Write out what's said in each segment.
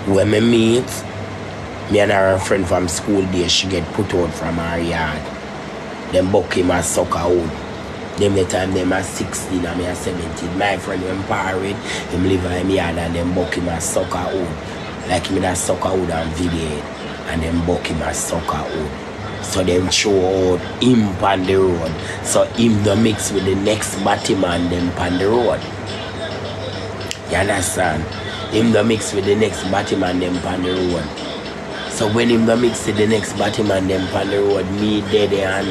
When me meet, me and her friend from school there, she get put out from her yard. Them buck him as sucker out. Them the time them are 16 and me are 17. My friend when parried, him live in my yard and them buck him as sucker out. Like him that sucker out and video. And them buck him as sucker out. So them show out him on the road. So him the mix with the next Batman them on the road. You understand? Him the mix with the next Batman them on the road. So when him the mix with the next Batman them on the road, me dead and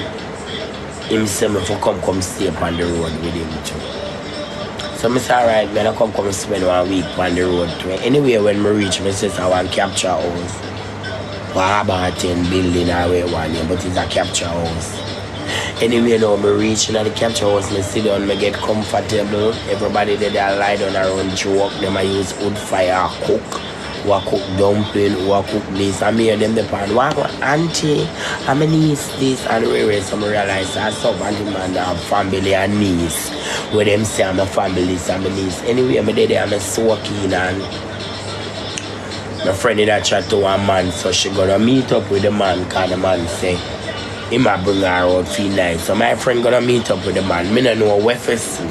him say me for come stay on the road with him too. So I say alright, man, I come spend 1 week on the road too. Anyway, when I reach, I say I want capture house. Well, about 10 building away one year, but it's a capture house. Anyway, now I reach in the capture house, I sit down, I get comfortable. Everybody there lie down around joke. Them I use wood fire cook. Who cook dumpling, who cook this. I hear them the pan. What auntie, I'm a niece this and so I realize I saw auntie man have family and niece. Where them say I'm a family, I'm a niece. Anyway, I'm there, I'm so keen and my friend in that chat to one man, so she gonna meet up with the man, cause the man say he might bring her out feel nice. So my friend gonna meet up with the man. Me don't know where to sleep.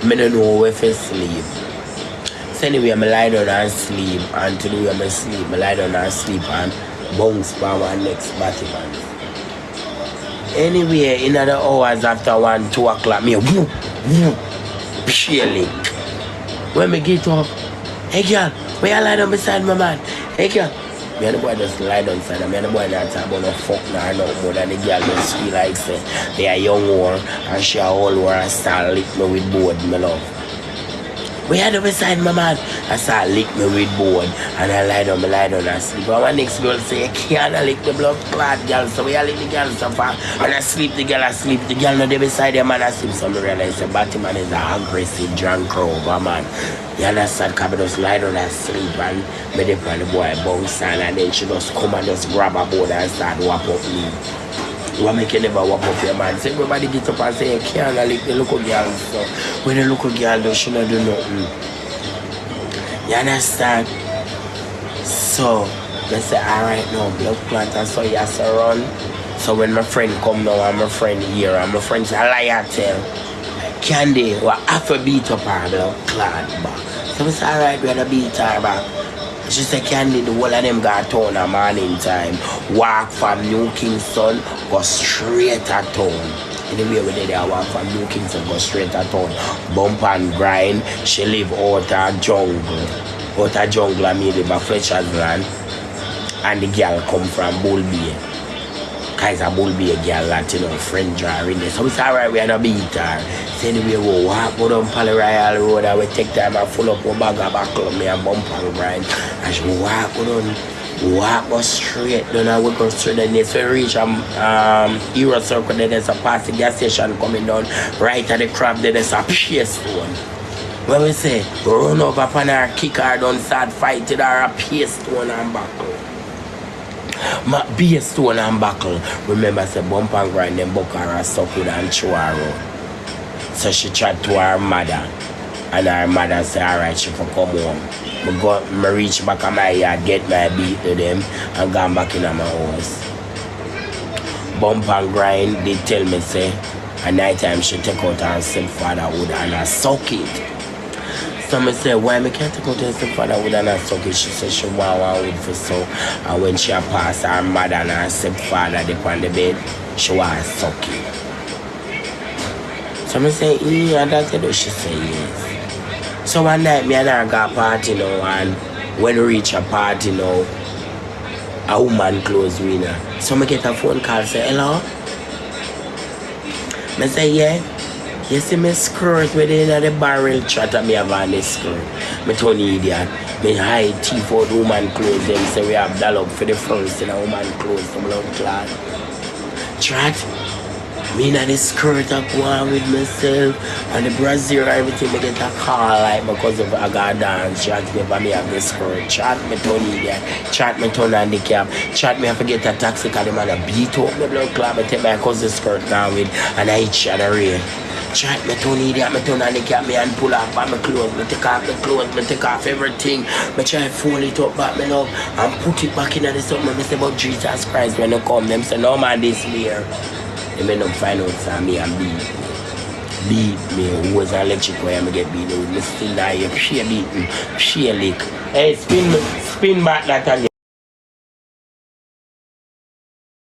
Me don't know where to sleep. So anyway, I lie down and sleep, and today I'm asleep. I lie down and sleep and bounce by one next Batman. Anyway, in other hours after 1, 2 o'clock, me whoop, peeling. When me get up, hey girl, where you lie down beside my man? Hey girl, me and the boy just lie down beside me and the boy not talk about no fuck nah, no more than the girl just feel like say they are young war and she a old war and start lick me with board, my love. Where you beside my man? I start lick me with board and I lie down and sleep. And my next girl say, you can't lick the blood clot girl, so we lick the girl so far. And I sleep, the girl asleep, the girl not there beside the man asleep. So I realize the Batman is an aggressive drunk rover man. You understand? Because I just lie down and sleep and me dip on the boy bounce and then she just come and just grab a board and start whap up me. What make you never walk up your man? So everybody get up and say, you can't lick the local girl. So when the local girl does, she not do nothing. You understand? So, they say, alright now, blood clot, and so you have to run. So when my friend come now, and my friend here, and my friend say, I lie I tell. Candy, we have to beat up her blood clot back. So I say, alright, we have to beat her back. She said, Candy, the whole of them got town a morning time. Walk from New Kingston, go straight at town. Anyway, we did walk from New Kingston, go straight at town. Bump and grind. She live out of jungle. Out of jungle, I mean, live a Fletcher's land. And the girl come from Bull Bay. Cause a Bull Bay girl that, you know, friend drawer in there. So we say, alright, we are not beat her. So anyway, we walk down Pally Royal Road and we take time and full up our bag of buckle me and bump and grind. And she walk go straight down and we go straight down there. So we reach Euro Circle, then there's a past the gas station coming down. Right at the crab, then there's a paste stone. When we say, run up upon her, kick her down, start fighting her, a paste stone and buckle. Be a stone and buckle. Remember, say bump and grind them buck her and suck with and throw her out. So she chat to her mother. And her mother say, alright, she for come home. I reach back at my yard, get my beat to them, and gone back in my house. Bump and grind, they tell me, say, at night time she take out her stepfatherhood and I suck it. So I say, why I can't take out her stepfatherhood and I suck it? She said she want one wood for so. And when she pass her mother and her stepfather they on the bed, she want to suck it. So I say, yeah, that's it. She say, yes. So one night, me and her got a party now, and when we reach a party now, a woman close me now. So I get a phone call, say, hello? I say, yeah. You see me skirt within the barrel chat at me about this skirt. I turn idiot. Me hide teeth out woman clothes, them say we have dollop for the first in a woman clothes, some love clad. Chat. Me in the skirt I go on with myself and the brazier everything. I get a call like because of I got dance. Chat me for me have the skirt. Chat me turn idiot. Chat me turn on the cab. Chat me I forget a taxi because the man a beat up my blood club. I take my cousin's skirt down with and I itch and a rain. Chat me turn idiot, me turn on the cap, me and pull off back my clothes, me take off the clothes, me take off everything. Me try fold it up back me love and put it back in the something. Me say about Jesus Christ when they come, them say no man this here. They may not find out for me and beat me, who was an electric where I get beat, me still die, she beat me, she lick. Hey, spin back that again.